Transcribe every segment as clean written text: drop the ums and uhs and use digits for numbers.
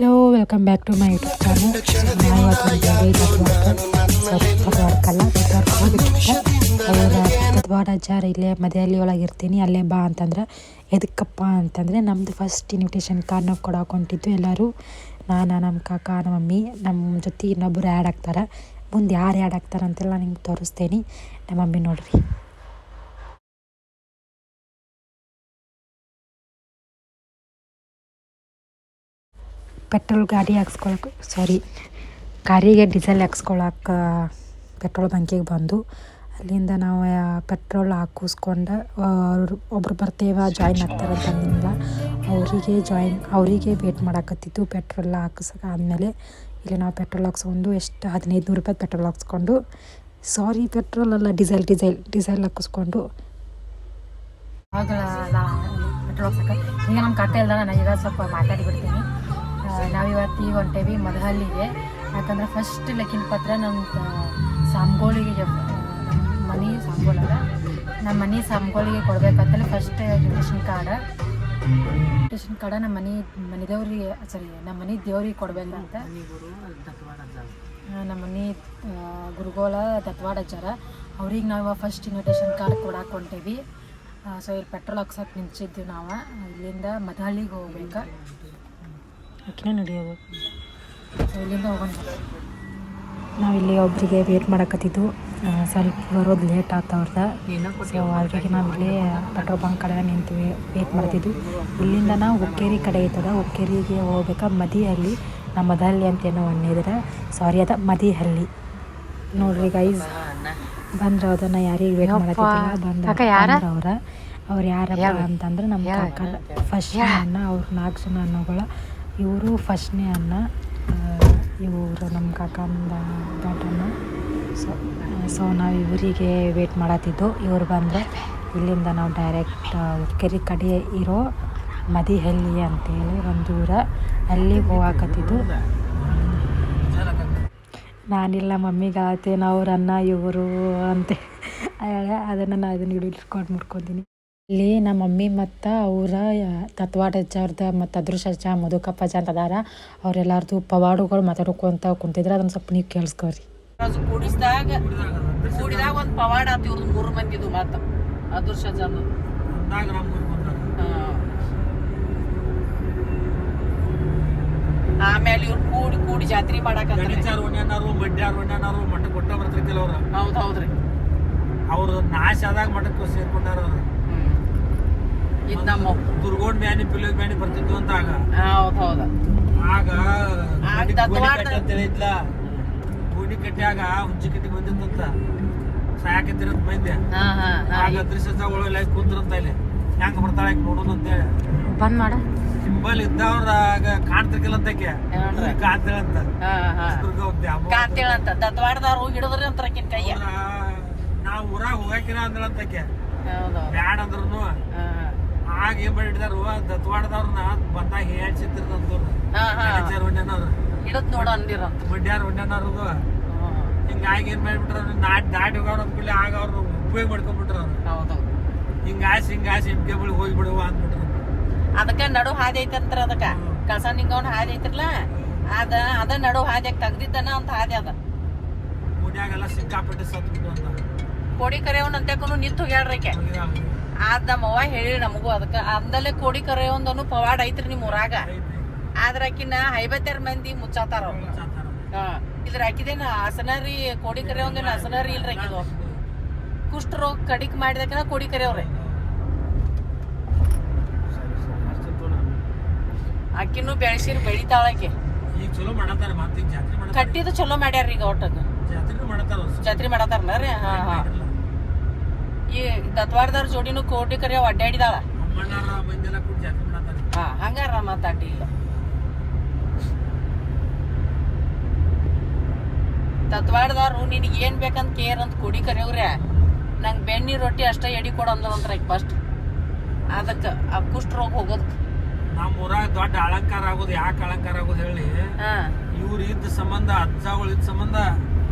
Hello welcome back to my YouTube channel. ತತ್ವಾಡ ಅಜ್ಜಾರ ಇಲ್ಲೇ ಮದೆಯಲ್ಲಿ ಒಳಗಿರ್ತೀನಿ, ಅಲ್ಲೇ ಬಾ ಅಂತಂದ್ರೆ ಎದಕ್ಕಪ್ಪ ಅಂತಂದರೆ ನಮ್ಮದು ಫಸ್ಟ್ ಇನ್ವಿಟೇಷನ್ ಕಾರ್ಡ್ನ ಕೊಡೋಕೆ ಹೊಂಟಿದ್ದು ಎಲ್ಲರೂ. ನಾನು, ನಮ್ಮ ಕಾಕ, ನಮ್ಮ ಮಮ್ಮಿ, ನಮ್ಮ ಜೊತೆ ಇನ್ನೊಬ್ಬರು ಆ್ಯಡ್ ಆಗ್ತಾರೆ. ಮುಂದೆ ಯಾರು ಆ್ಯಡ್ ಆಗ್ತಾರೆ ಅಂತೆಲ್ಲ ನಿಮ್ಗೆ ತೋರಿಸ್ತೇನೆ. ನಮ್ಮ ಮಮ್ಮಿ ನೋಡ್ರಿ. ಪೆಟ್ರೋಲ್ ಗಾಡಿ ಕಾರಿಗೆ ಡೀಸೆಲ್ ಹಾಕ್ಸ್ಕೊಳಕ್ಕೆ ಪೆಟ್ರೋಲ್ ಬಂಕಿಗೆ ಬಂದು ಅಲ್ಲಿಂದ ನಾವು ಪೆಟ್ರೋಲ್ ಹಾಕಿಸ್ಕೊಂಡು ಒಬ್ರು ಬರ್ತೇವೆ ಜಾಯಿನ್ ಆಗ್ತಾರೆ ಅಂತಂದಿಲ್ಲ, ಅವರಿಗೆ ವೇಟ್ ಮಾಡಾಕತ್ತಿದ್ದು. ಪೆಟ್ರೋಲ್ ಹಾಕಿಸಾದ್ಮೇಲೆ ಇಲ್ಲಿ ನಾವು ಪೆಟ್ರೋಲ್ ಹಾಕ್ಸ್ಕೊಂಡು ಎಷ್ಟು 1500 ರೂಪಾಯಿ ಪೆಟ್ರೋಲ್ ಹಾಕ್ಸ್ಕೊಂಡು, ಪೆಟ್ರೋಲ್ ಅಲ್ಲ ಡೀಸೆಲ್ ಹಾಕಿಸ್ಕೊಂಡು ಆಗ ಪೆಟ್ರೋಲ್ ಹಾಕ್ಸಕ್ಕೆ ಈಗ ನಮ್ಮ ಕಟ್ಟೆ ಇಲ್ದಾಗ ನಾನು ಈಗ ಸ್ವಲ್ಪ ಮಾತಾಡಿ ಬಿಡ್ತೀನಿ. ನಾವಿವತ್ತು ಈಗ ಹೊಂಟೇವಿ ಮದಹಳ್ಳಿಗೆ. ಯಾಕಂದ್ರೆ ಫಸ್ಟ್ ಲೆಕ್ಕಿನ ಪತ್ರ ನಮ್ಮ ಸಾಮ್ಗೋಳಿಗೆ ನಮ್ಮ ಮನೆ ಸಾಮ್ಗೋಳಿಗೆ ಕೊಡ್ಬೇಕಂತೇಳಿ ಫಸ್ಟ್ ಇನ್ವಿಟೇಷನ್ ಕಾರ್ಡ ನಮ್ಮ ಮನೆ ದೇವ್ರಿಗೆ ನಮ್ಮ ಮನೆ ದೇವ್ರಿಗೆ ಕೊಡ್ಬೇಕಂತ ನಮ್ಮ ಮನೆ ಗುರುಗೋಳ ತತ್ವಾಡ ಅಜ್ಜಾರ ಅವ್ರಿಗೆ ನಾವು ಫಸ್ಟ್ ಇನ್ವಿಟೇಷನ್ ಕಾರ್ಡ್ ಕೊಡಕ್ಕೆ ಹೊಂಟೇವಿ. ಇಲ್ಲಿ ಪೆಟ್ರೋಲ್ ಹಾಕ್ಸಕ್ಕೆ ನಿಂತಿದ್ವಿ. ನಾವು ಇಲ್ಲಿಂದ ಮದಹಳ್ಳಿಗೆ ಹೋಗ್ಬೇಕು. ನಡೆಯೋದು ಇಲ್ಲಿಂದ ಹೋಗೋಣ. ನಾವಿಲ್ಲಿ ಒಬ್ಬರಿಗೆ ವೇಟ್ ಮಾಡಕತ್ತಿದ್ದು, ಸ್ವಲ್ಪ ಬರೋದು ಲೇಟ್ ಆಗ್ತಾವ್ರದ. ಸೊ ಅವ್ರಿಗೆ ನಾವಿಲ್ಲಿ ಪೆಟ್ರೋಲ್ ಬಂಕ್ ಕಡೆ ನಿಂತೀವಿ, ವೇಟ್ ಮಾಡ್ತಿದ್ವಿ. ಇಲ್ಲಿಂದ ನಾವು ಹುಕ್ಕೇರಿ ಕಡೆ ಐತದ, ಹುಕ್ಕೇರಿಗೆ ಹೋಗ್ಬೇಕಾ ಮದಿಹಳ್ಳಿ. ನಮ್ಮ ಮದಹಳ್ಳಿ ಅಂತೇನೋ ಅನ್ನಿದ್ರೆ ಅದ ಮದಿಹಳ್ಳಿ. ನೋಡ್ರಿ ಗೈಸ್ ಬಂದ್ರೆ ಅದನ್ನ ಯಾರಿಗೆ ವೇಟ್ ಮಾಡತ್ತಿಲ್ಲ ಅವ್ರು ಯಾರಪ್ಪ ಅಂತಂದ್ರೆ ನಮ್ಮ ಕಾಕ ಫಸ್ಟ್ನೇ ಅಣ್ಣ. ಅವ್ರು 4 ಜನ ಅಣ್ಣಗಳು, ಇವರು ಫಸ್ಟ್ನೇ ಅಣ್ಣ, ಇವರು ನಮ್ಮ ಕಾಕಂದ ದೊಡ್ಡಣ್ಣ. ಸೊ ನಾವು ಇವರಿಗೆ ವೇಟ್ ಮಾಡತ್ತಿದ್ದು. ಇವ್ರು ಬಂದರೆ ಇಲ್ಲಿಂದ ನಾವು ಡೈರೆಕ್ಟ್ ಹುಕ್ಕೇರಿ ಕಡೆ ಇರೋ ಮದಿಹಳ್ಳಿ ಅಂತೇಳಿ ಒಂದು ಊರ, ಅಲ್ಲಿಗೆ ಹೋಗಾಕತ್ತಿದ್ದು. ನಾನಿಲ್ಲ ಮಮ್ಮಿಗೆ ಆತೇನು ಅವ್ರ ಅನ್ನ ಇವರು ಅಂತ ಹೇಳಿ ಅದನ್ನು ಹಿಡಿಸ್ಕೊಂಡು ಮುಡ್ಕೊತೀನಿ. ಇಲ್ಲಿ ನಮ್ಮ ಮಮ್ಮಿ ಮತ್ತು ಅವರ ತತ್ವಾಡ ಅಜ್ಜಾರ್ದ ಮತ್ತು ಅದೃಶ ಅಜ್ಜ, ಮಧುಕಪ್ಪ ಅಜ್ಜ ಅಂತ ಅದಾರ. ಅವರೆಲ್ಲರದು ಪವಾಡುಗಳು ಮಾತಾಡ್ಕೊಂತ ಕುಂತಿದ್ರೆ ಅದನ್ನು ಸ್ವಲ್ಪ ನೀವು ಕೇಳಿಸ್ಕೊರಿ. ಕೂಡಿದಾಗ ಒಂದು ಪವಾಡ ಆತು ಇವ್ರದ್ದು 3 ಮಂದಿದು ಮಾತು ಅದೃಶ ಅಜ್ಜ. ಆಮೇಲೆ ಇವ್ರು ಕೂಡಿ ಜಾತ್ರೆ ಮಾಡಾಕಂತಾರೆ. ಮಠ ಕೊಟ್ಟ ಬರ್ತಿರ್ಕಿಲ್ಲ ಅವ್ರು. ಹೌದ್ರಿ, ಅವ್ರು ನಾಶ ಆದಾಗ ಮಠಕ್ಕೆ ಸೇರ್ಕೊಂಡಾರ. ದುರ್ಗೋಡ್ ಬ್ಯಾನಿ ಪಿಲ್ಲೋಗ್ ಬ್ಯಾನಿ ಬರ್ತಿದ್ವು ಅಂತ ಆಗ ಹೇಳಿದ್ಲ. ಗೂಡಿ ಕಟ್ಟ್ಯಾಗ ಹುಂಚಿ ಕಟ್ಟಿ ಬಂದಿತ್ತಂತ, ಸಾಯಕತ್ತಿರಂತ ಮಂದಿ. ಆಗ ಅದೃಷ್ಟ ಒಳಗೆ ಕೂತ್ರಂತ ಇಲ್ಲಿ ಹೆಂಗ ಬರ್ತಾಳ ನೋಡೋಣ ಅಂತೇಳಿ ಬಂದ್ ಮಾಡ ಸಿಂಬಲ್ ಇದ್ದವ್ರ ಕಾಣ್ತಿರ್ಕಿಲ್ಲ ಅಂತಕ್ಕೆ ಕಾಣ್ತೇಳಂತ ದತ್ವಾಡದವ್ರು ಹಿಡಿದ್ರಿ ಅಂತ ಕೈಯ. ನಾವ್ ಊರಾಗ ಹೋಗಾಕಿರ ಅಂದಳಂತಕ್ಕೆ ಬ್ಯಾಡ ಅಂದ್ರೂ. ಆಗ ಏನ್ ಮಾಡಿದಾರು ದತ್ವಾಡದವ್ರನ್ನ ಬಂದಾಗ ಹೇಳ್ಸಿತ್ತಿರ್ತವ್ರು ಹಿಡದ್ ನೋಡ ಅಂದಿರ ಮಂಡ್ಯಾರ ಹೊಂಡ್ಯಾನವ್ರದು. ಹಿಂಗಾಗಿ ಏನ್ ಮಾಡಿಬಿಟ್ರ ದಾಟಿ ಹೋಗವ್ರ ಅಂದ್ಬಿಟ್ಟು ಆಗ ಅವ್ರು ಉಪಯೋಗ ಮಾಡ್ಕೊಂಡ್ಬಿಟ್ರ ಅವ್ರು. ಹಿಂಗಾಸಿ ಎಮ್ಕೆ ಬಳಿ ಹೋಗ್ಬಿಡುವ ಅಂದ್ಬಿಟ್ರ. ಅದಕ್ಕ ನಡು ಹಾದಿ ಐತಂತ್ರ, ಅದಕ್ಕ ಕಸ ನಿಂಗವನ್ ಹಾದಿ ಐತ್ರಲ್ಲ, ಅದ ನಡು ಹಾದಿಯಾಗ ತೆಗ್ದಿದ್ದಾನ ಅಂತ ಹಾದಿ ಅದ. ಗುಡಿಯಾಗೆಲ್ಲ ಸಿಕ್ಕಾಪಟ್ಟೆ ಸತ್ಬಿಟ್ಟು ಅಂತ ಕೋಡಿ ಕರೆಯವನ್ ಅಂತೇಕನು ನಿಂತು ಹೋಗ್ಯಾಡ್ರಕ್ಕೆ. ಆದ್ ನಮ್ಮವ್ವ ಹೇಳಿ ನಮಗೂ ಅದಕ್ಕ ಅಂದಲ್ಲೇ ಕೋಡಿ ಕರೆಯೊಂದನು ಪವಾಡ ಐತ್ರಿ ನಿಮ್ ಊರಾಗ. ಆದ್ರ ಆಕಿನ 50 ಮಂದಿ ಮುಚ್ಚಾತಾರ. ಇದ್ರ ಆಕಿದೇನ ಹಸನರಿ ಕೋಡಿ ಕರೆಯೊಂದೇನ ಹಸನರಿ ಇಲ್ರಿ. ಆಕಿದು ಕುಷ್ಠ ರೋಗ ಕಡಿಕ್ ಮಾಡಿದಕಿನ ಕೋಡಿ ಕರೆಯವ್ರಿ. ಆಕಿನೂ ಬೆಳೆಸಿರ್ ಬೆಳಿತಾಳಕ್ಕೆ. ಕಟ್ಟಿದು ಚಲೋ ಮಾಡ್ಯಾರ ಈಗ. ಒಟ್ಟದ ಜಾತ್ರೆ ಮಾಡತಾರಲ್ಲ. ಈ ದತ್ವಾಡದವ್ರ ಜೋಡಿನೂ ಕೋಟಿ ಕರೆಯವ್ ಅಡ್ಡಾಡಿದಾಳ. ಹಂಗಾರ ಮಾತಾಡಿ ಇಲ್ಲ. ತತ್ವಾಡದವ್ರು ನಿನಗೆ ಏನ್ ಬೇಕಂತ ಕೇರ್ ಅಂತ ಕೋಡಿ ಕರೆಯವ್ರೆ. ನಂಗೆ ಬೆಣ್ಣಿ ರೊಟ್ಟಿ ಅಷ್ಟ ಎಡಿ ಕೊಡ ಅಂದ್ರ ಫಸ್ಟ್. ಅದಕ್ಕ ಆ ಕುಷ್ಠ ರೋಗ ಹೋಗೋದ್. ನಮ್ಮ ಊರಾಗ ದೊಡ್ಡ ಅಲಂಕಾರ ಆಗೋದು. ಯಾಕೆ ಅಲಂಕಾರ ಆಗೋದು ಹೇಳಿ, ಇವ್ರು ಇದ್ದ ಸಂಬಂಧ, ಅಜ್ಜಗಳು ಇದ್ದ ಸಂಬಂಧ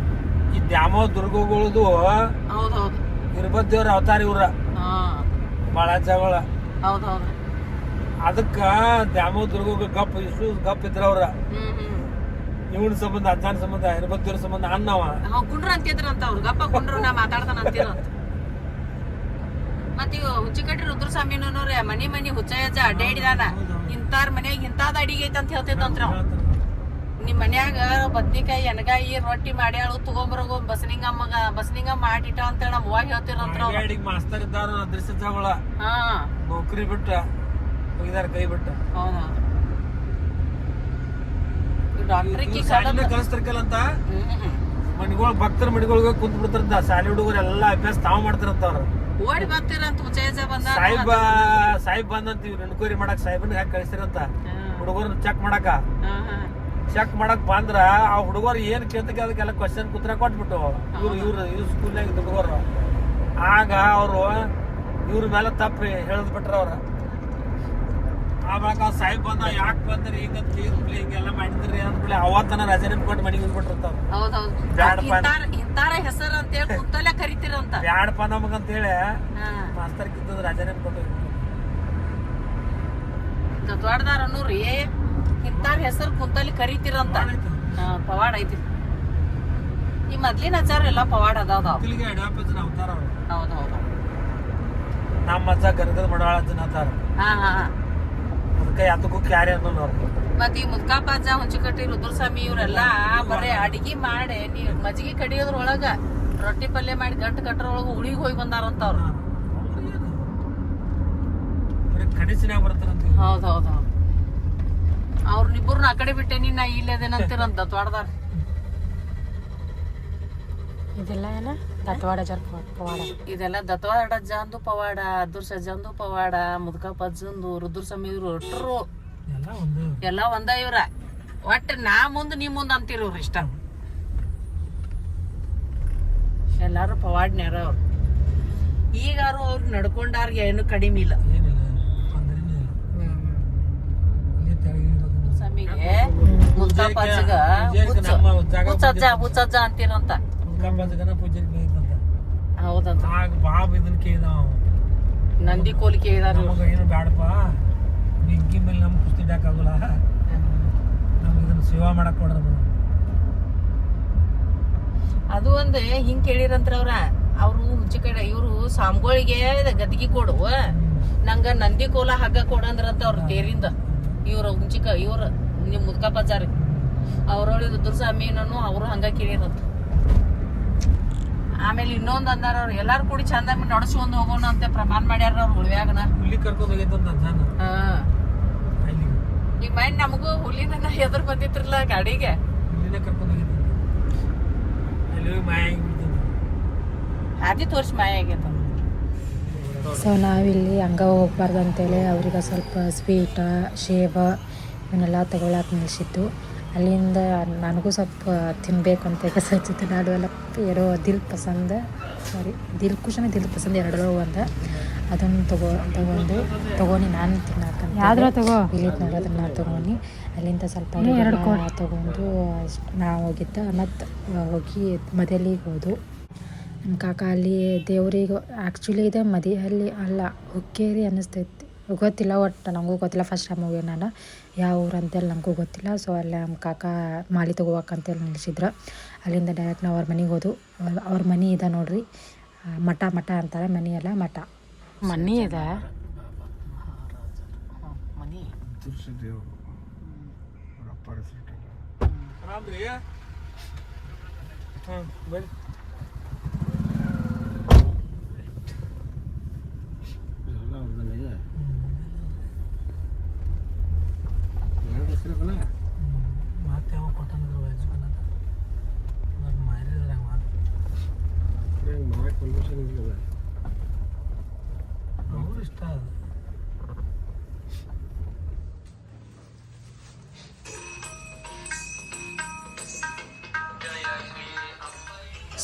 ಈ ದ್ಯಾಮೋ ದುರ್ಗಗಳದು ಹೌದೌದು ಇರ್ಬದ್ದೇವ್ರ ಅವತಾರ ಇವ್ರ ಬಾಳ ಅಜ್ಜಗಳ. ಅದಕ್ಕ ದ್ಯಾಮೋ ದುರ್ಗ ಗಪ್ ಇಷ್ಟು ಗಪ್ ಇದ್ರ ಅವ್ರ ಇವನ್ ಸಂಬಂಧ ಅಜ್ಜಾನ ಸಂಬಂಧ ಇರ್ಬತ್ತಿರ ಸಂಬಂಧ ಅನ್ನವ ಗುಂಡ್ರ ಅಂತಿದ್ರಂತ ಅವ್ರು ಗಪ್ಪ ಗುಂಡ್ರು ನಾ ಮಾತಾಡ್ತಾನ ಅಂತಿರಂತ. ಮತ್ತ ಇವ್ ಹುಚ್ಚಿಕಟ್ಟಿ ರುದ್ರಸ್ವಾಮಿನವ್ರೆ ಮನಿ ಹುಚ್ಚಯ್ಯಜ್ಜ ಅಡ್ಡಾಡಿದಾನ ಇಂತಾರ ಮನ್ಯಾಗ ಇಂತಾದ ಅಡಿಗೆ ಐತಿ ಅಂತ ಹೇಳ್ತಿದ್ದಂತ್ರ ಅವ್. ನಿಮ್ ಮನ್ಯಾಗ ಬದ್ನಿಕಾಯಿ ಎಣ್ಗಾಯಿ ರೊಟ್ಟಿ ಮಾಡ್ಯಾಳು ತಗೊಂಬರೋಗೋ ಬಸನಿಂಗಮ್ಮ ಮಾಡಿಟ್ಟ ಅಂತ ನಮ್ಮ ಅವ್ವಾಗ ಹೇಳ್ತಿರಂತ್ರ ಅವ್ರು. ಮಾಸ್ತರ್ ಇದ್ದಾರ ಅದೃಷ್ಟಗಳ ಹಾ ನೌಕರಿ ಬಿಟ್ಟ ಹೋಗಿದಾರ ಕೈ ಬಿಟ್ಟ. ಹೌದೌದು ಡಾಕ್ಟ್ರಿಗೆ ಕಲಿಸ್ತಾರಕಲ್ಲ ಅಂತ ಮನಿಗಳು ಭಕ್ತರ ಮನಿಗಳಿಗೆ ಕುಂತ್ ಬಿಡ್ತಾರಂತ. ಶಾಲೆ ಹುಡುಗರು ಎಲ್ಲಾ ಅಭ್ಯಾಸ ತಾವ್ ಮಾಡ್ತಾರಂತ ಅವ್ರು. ಓಡಿ ಬರ್ತೀರಂತ ಹುಚ್ಚಯ್ಯಜ್ಜ ಬಂದ ಸಾಹಿಬ್ ಬಂದಂತ ಇವ್ರು ಎನ್ಕ್ವೈರಿ ಮಾಡಕ್ ಸಾಹಿಬನ್ ಯಾಕೆ ಕಳಿಸ್ತಾರಂತ ಹುಡುಗರ್ನ ಚೆಕ್ ಮಾಡಕ. ಚೆಕ್ ಮಾಡಕ್ ಬಂದ್ರ ಆ ಹುಡುಗರು ಏನ್ ಕೇಳ್ತಕ್ಕೆ ಅದಕ್ಕೆಲ್ಲ ಕ್ವಶನ್ ಉತ್ತರ ಕೊಟ್ಬಿಟ್ಟು ಇವ್ರು ಸ್ಕೂಲ್ನಾಗ ಹುಡುಗರು ಆಗ ಅವ್ರು ಇವ್ರ ಮೇಲೆ ತಪ್ಪಿ ಹೇಳದ್ ಬಿಟ್ರ ಅವ್ರ. ಆವಾಗ ಸಾಹಿಬ್ ಬಂದ ಯಾಕೆ ಬಂದ್ರಿ ಹಿಂಗಂತ ಹಿಂಗೆಲ್ಲ ಮಾಡಿದ್ರಿ ಅಂದ್ಬಿಡಿ ಅವತ್ತನ ರಾಜೀನಾಮೆ ಕೊಟ್ಟು ಮನೆಗೆ ಹೋಗ್ಬಿಟ್ಟಿರ್ತಾವ. ಇಂತಾರ ಹೆಸರು ಅಂತ ಹೇಳಿ ಕುಂತಲ್ಲೇ ಕರಿತಿರಂತ ಬ್ಯಾಡಪ್ಪ ನಮಗಂತ ಹೇಳಿ ಮಾಸ್ತರ್ ಕಿತ್ತದ ರಾಜೀನಾಮೆ ಕೊಟ್ಟು ದೊಡ್ಡದಾರ ಅನ್ನೋರಿ ಇಂತಾರ ಹೆಸರು ಕುಂತಲ್ಲಿ ಕರಿತಿರಂತ ಪವಾಡ ಐತಿ. ಈ ಮೊದ್ಲಿನ ಅಜ್ಜಾರ ಎಲ್ಲಾ ಪವಾಡ ಅದಾವ. ಅವತಾರ ಹೌದೌದು ನಮ್ಮ ಅಜ್ಜ ಗರ್ಗದ ಮಡವಾಳ ಅಜ್ಜನ ಅವತಾರ. ಅದಕ್ಕೆ ಯಾತಕ್ಕೂ ಕ್ಯಾರಿ ಅನ್ನೋರು. ಮತ್ ಈ ಮುದ್ಕಾಪ ಅಜ್ಜ ಹುಂಚಿಕಟ್ಟಿ ರುದ್ರಸ್ವಾಮಿ ಇವ್ರೆಲ್ಲಾ ಬರೇ ಅಡಿಗೆ ಮಾಡಿ ನೀವ್ ಮಜ್ಜಿಗೆ ಕಡಿಯೋದ್ರೊಳಗ ರೊಟ್ಟಿ ಪಲ್ಯ ಮಾಡಿ ಗಂಟು ಕಟ್ಟರೊಳಗ ಉಳಿಗ್ ಹೋಗಿ ಬಂದಾರಂತ ಅವ್ರು. ಕಡಿಸಿನಾಗ ಬರ್ತಾರಂತ. ಹೌದೌದು ಅವ್ರನ್ನಿಬ್ಬರನ್ನ ಆ ಕಡೆ ಬಿಟ್ಟೇನಿ ನಾ ಇಲ್ಲದೇನಂತಿರಂತ ತ್ವಾಡದಾರ. ಇದೆಲ್ಲ ಏನ ದತ್ವಾಡ ಪವಾಡ. ಇದೆಲ್ಲ ದತ್ವಾಡ ಅಜ್ಜಂದು ಪವಾಡ, ಅದೃಶ ಅಜ್ಜಂದು ಪವಾಡ, ಮುದ್ಕಪ್ಪ ಅಜ್ಜಂದು, ರುದ್ರಸ್ವಾಮಿ ಇವ್ರು ಒಟ್ಟರು ಎಲ್ಲ ಒಂದ ಇವ್ರ. ಒಟ್ಟ ನಾ ಮುಂದ್ ನೀ ಮುಂದ್ ಅಂತಿರೋರು ಇಷ್ಟ. ಎಲ್ಲಾರು ಪವಾಡ್ನ್ಯಾರ ಅವ್ರು. ಈಗಾರು ಅವ್ರು ನಡ್ಕೊಂಡಾರ್ಗೆ ಏನು ಕಡಿಮೆ ಇಲ್ಲ. ಸ್ವಾಮಿಗೆ ಮುದ್ಕಪ್ಪ ಅಜ್ಜಗ ಹುಚ್ಚಜ್ಜ ಅಂತಿರಂತ. ಹೌದಂತ ನಂದಿ ಕೋಲ್ ಕೇಳಿದಾರ. ಏನು ಬ್ಯಾಡಪ್ಪ ಬೆಂಕಿ ಮೇಲೆ ನಮ್ಗೆ ಕುಸ್ತಿ ಇಡಕ್ಕಾಗಲ್ಲ, ನಮ್ಗೆ ಇದನ್ನ ಸೇವಾ ಮಾಡಕ್ ಕೊಡ್ರ. ಅದು ಒಂದ್ ಹಿಂಗ್ ಕೇಳಿರಂತ್ರ ಅವ್ರು ಹುಚ್ಚಿ ಕಡೆ ಇವ್ರು ಸ್ವಾಮಿಗಳಿಗೆ ಗದ್ಗಿ ಕೊಡು ನಂಗ ನಂದಿ ಕೋಲ ಹಗ್ಗ ಕೊಡಂದ್ರಂತ ಅವ್ರ ತೇರಿಂದ. ಇವ್ರ ಇವ್ರ ನಿಮ್ ಮುದ್ಕಪ್ಪ ಜಾರಿ ಅವ್ರೊಳಿ ರುದ್ರಸ್ವಾಮಿನೂ ಅವ್ರು ಹಂಗ ಕೇಳಿರಂತ. ಆಮೇಲೆ ಇನ್ನೊಂದ್ ಅಂದಾರ ಅವ್ರು ಎಲ್ಲಾರು ಕೂಡಿ ಚಂದ ನಡ್ಸ್ಕೊಂಡ್ ಹೋಗೋಣ ಅಂತ ಪ್ರಮಾಣ ಮಾಡ್ಯಾರ ಅವ್ರು ಹುಳಿಯಾಗನ. ಹುಲಿ ಕರ್ಕೊಂಡ್ ಹೋಗೈತಂತ. ಈಗ ಮೈಂಡ್ ನಮಗೂ ಹುಲಿನ ಎದುರು ಬಂದಿತ್ರಲ್ಲ ಗಾಡಿಗೆ. ಹುಲಿನ ಕರ್ಕೊಂಡ್ ಹೋಗೈತಂತ. ಆದಿ ತೋರ್ಸಿ ಮಾಯ ಆಗೈತ. ಸೊ ನಾವಿಲ್ಲಿ ಹಂಗ ಹೋಗ್ಬಾರ್ದು ಅಂತೇಳಿ ಅವ್ರಿಗೆ ಸ್ವಲ್ಪ ಸ್ವೀಟ ಶೇವ ಇವನ್ನೆಲ್ಲ ತಗೊಳಕ್ಕೆ ನಿಲ್ಸಿತ್ತು. ಅಲ್ಲಿಂದ ನನಗೂ ಸ್ವಲ್ಪ ತಿನ್ನಬೇಕು ಅಂತ ಕಸಿತ್ತು. ನಾನು ಎಲ್ಲ ಏನೋ ದಿಲ್ ಪಸಂದ್ ದಿಲ್ ಪಸಂದ್ ಎರಡರೋ ಒಂದು ಅದನ್ನು ತಗೊಂಡು ನಾನು ತಿನ್ನಕ್ಕಂತ ಯಾವ್ದ್ರ ಇಲ್ಲಿ ನೋಡೋದನ್ನ ನಾನು ತೊಗೊಂಡು ಅಲ್ಲಿಂದ ಸ್ವಲ್ಪ ತೊಗೊಂಡು ನಾವು ಹೋಗಿದ್ದ. ಮತ್ತು ಹೋಗಿ ಮದಿಯಲ್ಲಿಗೆ ಹೋದು. ನಮ್ಮ ಕಾಕ ಅಲ್ಲಿ ದೇವ್ರಿಗೆ ಆ್ಯಕ್ಚುಲಿ ಇದೆ ಮದಿಯಲ್ಲಿ ಅಲ್ಲ ಹುಕ್ಕೇರಿ ಅನ್ನಿಸ್ತೈತಿ, ಗೊತ್ತಿಲ್ಲ. ಒಟ್ಟು ನನಗೂ ಗೊತ್ತಿಲ್ಲ. ಫಸ್ಟ್ ಟೈಮ್ ಹೋಗಿ ನಾನು ಯಾವ ಊರು ಅಂತೇಳಿ ನನಗೂ ಗೊತ್ತಿಲ್ಲ. ಸೊ ಅಲ್ಲಿ ನಮ್ಮ ಕಾಕ ಮಾಲಿ ತೊಗೋಬೇಕಂತೇಳಿ ನಿಲ್ಸಿದ್ರು. ಅಲ್ಲಿಂದ ಡೈರೆಕ್ಟ್ ನಾವು ಅವ್ರ ಮನೆಗೆ ಹೋದು. ಅವ್ರ ಮನೆ ಇದೆ ನೋಡ್ರಿ, ಮಠ ಅಂತಾರೆ. ಮನೆ ಅಲ್ಲ ಮಠ ಮನೆ ಇದೆ. ಮತ್ತೆ ಯಾವ ಕೊಟ್ಟಂದ್ರು ಮಾರಿದ್ರೆ ಅವ್ರು ಇಷ್ಟ ಅದು.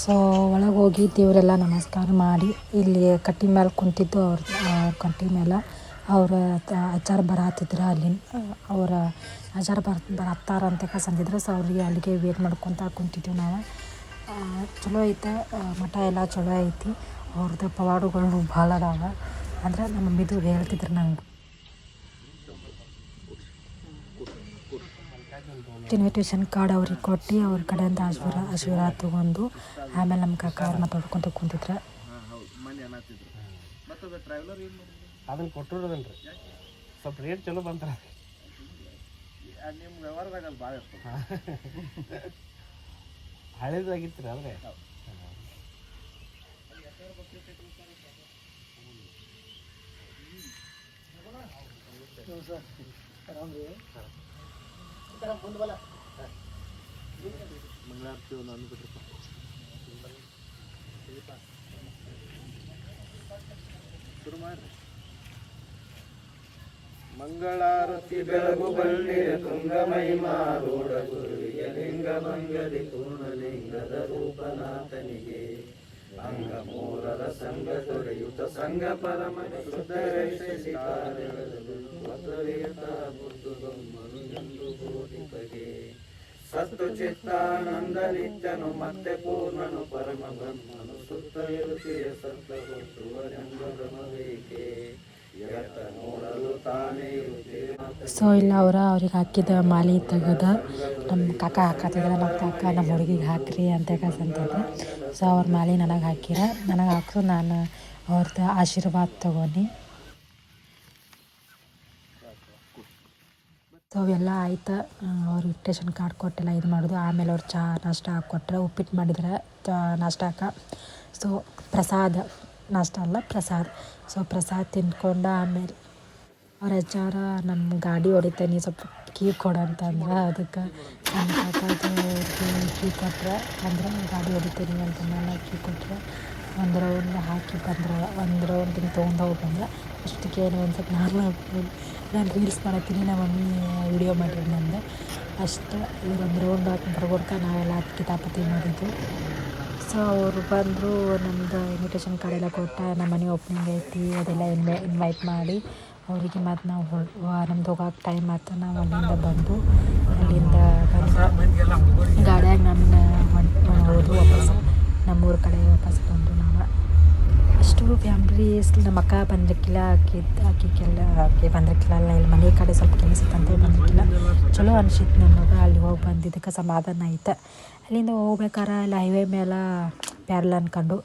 ಸೊ ಒಳಗೆ ಹೋಗಿ ದೇವರೆಲ್ಲ ನಮಸ್ಕಾರ ಮಾಡಿ ಇಲ್ಲಿ ಕಟ್ಟಿ ಮೇಲೆ ಕುಂತಿದ್ದು. ಅವ್ರ ಕಟ್ಟಿ ಮೇಲೆ ಅವ್ರ ಆಚಾರ ಬರತ್ತಿದ್ರು. ಅಲ್ಲಿ ಅವರ ಆಚಾರ ಬರತ್ತಾರಂತ ಕಸಂದಿದ್ರು. ಸೊ ಅವ್ರಿಗೆ ಅಲ್ಲಿಗೆ ವೇಟ್ ಮಾಡ್ಕೊತ ಕುಂತಿದ್ವಿ ನಾವು. ಚಲೋ ಐತೆ ಮಠ ಎಲ್ಲ ಚಲೋ ಐತಿ. ಅವ್ರದ್ದು ಪವಾಡಗಳು ಭಾಳ ಅದಾವ. ಅಂದ್ರೆ ನಮ್ಮ ಮಮ್ಮಿದು ಹೇಳ್ತಿದ್ರು ನಂಗೆ. ಇನ್ವಿಟೇಷನ್ ಕಾರ್ಡ್ ಅವ್ರಿಗೆ ಕೊಟ್ಟು ಅವ್ರ ಕಡೆಯಿಂದ ಆಶೀರ್ವಾದ ತೊಗೊಂಡು ಆಮೇಲೆ ನಮ್ಮ ಕಾಕ ಅವ್ರು ಮಾತಾಡ್ಕೊಂತ ಕುಂತಿದ್ರು. ಅದನ್ನ ಕೊಟ್ಟಿರೋದಲ್ರಿ ಸ್ವಲ್ಪ ರೇಟ್ ಚಲೋ ಬಂತಾರ ನಿಮ್ಮ ವ್ಯವಹಾರದಾಗ ಅದು ಭಾಳ ಇರ್ತದೆ. ಹಳೇದಾಗಿತ್ತು ಆದರೆ ಮಂಗಳಾರತಿ ಒಂದು ಅಂದ್ಬಿಟ್ರಪ್ಪ ಶುರು ಮಾಡ್ರಿ. ಮಂಗಳಾರತಿ ಬೆಳಗು ಬಳ್ಳಿಯ ತುಂಗ ಮಹಿಮಾರೂಢ ಗುರುವಿಯ ಲಿಂಗ ಮಂಗದಿ ಪೂರ್ಣಲಿಂಗದ ರೂಪನಾಥನಿಗೆ ಅಂಗ ಮೂರರ ಸಂಗ ತೊರೆಯುತ ಸಂಗ ಪರಮ ಶುದ್ಧರೈಸಿ ಬೋಧಿಪಗೆ ಸತ್ತು ಚಿತ್ತಾನಂದ ನಿತ್ಯನು ಮತ್ತೆ ಪೂರ್ಣನು ಪರಮ ಬ್ರಹ್ಮನು ಸುತ್ತ ಇರುತ್ತಿಯ ಸತ್ತ ಹುಟ್ಟುವರೆಂಬಬೇಕೆ ನೋಡಲು ತಾನೇ ಸೊ ಇಲ್ಲ ಅವ್ರಿಗೆ ಹಾಕಿದ ಮಾಲೆ ತೆಗೆದು ನಮ್ಮ ಕಾಕ ಹಾಕತ್ತಿದ್ರೆ ನಮ್ಮ ಕಾಕ ನಮ್ಮ ಹುಡುಗಿಗೆ ಹಾಕ್ರಿ ಅಂತ ಅಂತಂದ್ರೆ ಸೊ ಅವ್ರ ಮಾಲೆ ನನಗೆ ಹಾಕಿರ ನನಗೆ ಹಾಕಿದ್ರು ನಾನು ಅವ್ರದ್ದು ಆಶೀರ್ವಾದ ತಗೊಂಡು ಸೊ ಅವೆಲ್ಲ ಆಯ್ತು. ಅವ್ರು ಇನ್ವಿಟೇಷನ್ ಕಾರ್ಡ್ ಕೊಟ್ಟೆಲ್ಲ ಇದು ಮಾಡೋದು. ಆಮೇಲೆ ಅವ್ರು ಚಹಾ ನಾಷ್ಟ ಹಾಕ್ಕೊಟ್ರೆ ಉಪ್ಪಿಟ್ಟು ಮಾಡಿದ್ರೆ ನಾಷ್ಟಕ್ಕೆ. ಸೊ ಪ್ರಸಾದ ನಾಷ್ಟ ಅಲ್ಲ ಪ್ರಸಾದ. ಸೊ ಪ್ರಸಾದ ತಿಂದ್ಕೊಂಡು ಆಮೇಲೆ ಅವ್ರ ಅಜ್ಜಾರ ನಮ್ಮ ಗಾಡಿ ಹೊಡಿತೇನೆ ಸ್ವಲ್ಪ ಕೀ ಕೊಡಂತಂದ್ರೆ ಅದಕ್ಕೆ ನಮ್ಮ ಕಾಕದು ಕೀ ಕೊಟ್ಟರೆ ಅಂದ್ರೆ ಗಾಡಿ ಹೊಡಿತೀನಿ ಅಂತ ನಾನು ಕೀ ಕೊಟ್ಟರೆ ಒಂದು ರೌಂಡ್ ಹಾಕಿ ಬಂದ್ರೆ ಒಂದು ರೌಂಡ್ ಹಿಂಗೆ ತೊಗೊಂಡು ಹೋಗಿ ಬಂದ್ರೆ ಅಷ್ಟಕ್ಕೆ ಏನು ಒಂದು ಸ್ವಲ್ಪ ನಾನು ರೀಲ್ಸ್ ಮಾಡತ್ತೀನಿ ನಮ್ಮ ಮಮ್ಮಿ ವಿಡಿಯೋ ಮಾಡಿರಿ ನಂದು ಅಷ್ಟು ಇವ್ರೊಂದು ರೌಂಡ್ ಹಾಕಿ ಬರ್ಕೊಡ್ಕ ನಾವೆಲ್ಲ ಕಿತಾಪತಿ ಮಾಡಿದ್ದು. ಸೊ ಅವರು ಬಂದರು, ನಮ್ಮದು ಇನ್ವಿಟೇಷನ್ ಕಾರ್ಡ್ ಎಲ್ಲ ಕೊಟ್ಟ ನಮ್ಮ ಮನೆ ಓಪನಿಂಗ್ ಐತಿ ಅದೆಲ್ಲ ಇನ್ವೈಟ್ ಮಾಡಿ ಅವರಿಗೆ ಮತ್ತು ನಾವು ನಮ್ದು ಹೋಗೋಕೆ ಟೈಮ್ ಆಯ್ತು. ನಾವು ಅಲ್ಲಿಂದ ಬಂದು ಗಾಡಿಯಾಗ ನಮ್ಮ ಹೋದ್ರು ವಾಪಸ್ ನಮ್ಮೂರ ಕಡೆ ವಾಪಸ್ ಬಂದು ನಾವು ಅಷ್ಟು ಫ್ಯಾಮ್ಲೀಸ್. ನಮ್ಮ ಅಕ್ಕ ಬಂದಿರಕ್ಕಿಲ್ಲ, ಆಕೆ ಬಂದಿರಕ್ಕಿಲ್ಲ, ಅಲ್ಲ ಇಲ್ಲಿ ಮನೆ ಕಡೆ ಸ್ವಲ್ಪ ಕೆಲಸ ತಂದೆ ಬಂದಿರಕ್ಕಿಲ್ಲ. ಚಲೋ ಅನಿಸಿತ್ತು ನಮಗೆ ಅಲ್ಲಿ ಹೋಗಿ ಬಂದಿದ್ದಕ್ಕೆ ಸಮಾಧಾನ ಆಯ್ತು. ಅಲ್ಲಿಂದ ಹೋಗ್ಬೇಕಾರೆ ಅಲ್ಲಿ ಹೈವೇ ಮೇಲೆ ಪ್ಯಾರ್ಲ್ ಅನ್ಕೊಂಡು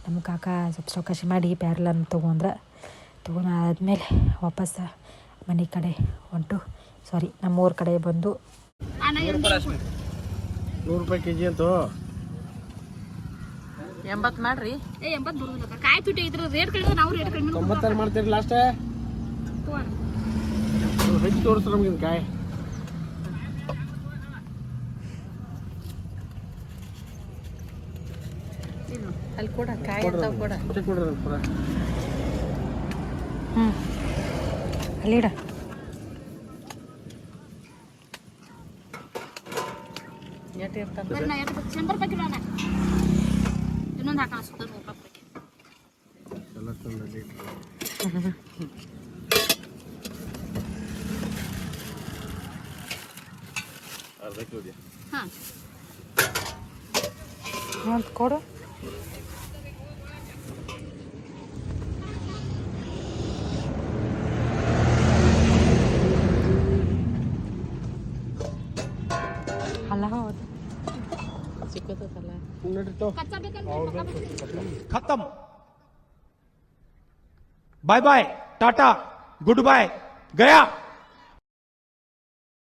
ನಮ್ಮ ಕಾಕ ಸ್ವಲ್ಪ ಚೌಕಾಶಿ ಮಾಡಿ ಪ್ಯಾರ್ಲನ್ನು ತೊಗೊಂಡಾದ್ಮೇಲೆ ವಾಪಸ್ ಮನೆ ಕಡೆ ಹೊಂಟು ನಮ್ಮೂರ ಕಡೆ ಬಂದು 100 ರೂಪಾಯಿ ಕೆಜಿ ಅಂತೂ 80 ಮಾಡ್ರಿ. 80 ಬರುದಿಲ್ಲ ಕಾಯಿ ತುಟಿ ಇದ್ರ ರೇಟ್ ಕಡಿಮೆ ನಾವು ರೇಟ್ ಕಡಿಮೆ 90 ಮಾಡ್ತೀರಿ ಲಾಸ್ಟ್ ಹೆಚ್ಚು ತೋರಿಸ್ತಾರೆ ನಮ್ಗೆ ಕಾಯಿ. ಅಲ್ಲಿ ಕೊಡ ಕಾಯಿ ಅಂತ ಕೊಡ ಅಲ್ಲಿಡ ಎಷ್ಟು ಇರ್ತಂತ 100 ರೂಪಾಯಿ ಕಿಲೋ ಇನ್ನೊಂದು ಹಾಕೋಣ ಸುತ್ತ 100 ರೂಪಾಯಿ ಎಲ್ಲ ತಂದಲ್ಲಿ ಅರ್ಧ ಕಿಲೋ ಹಾಂ ಕೊಡು. खत्म bye bye tata goodbye गया.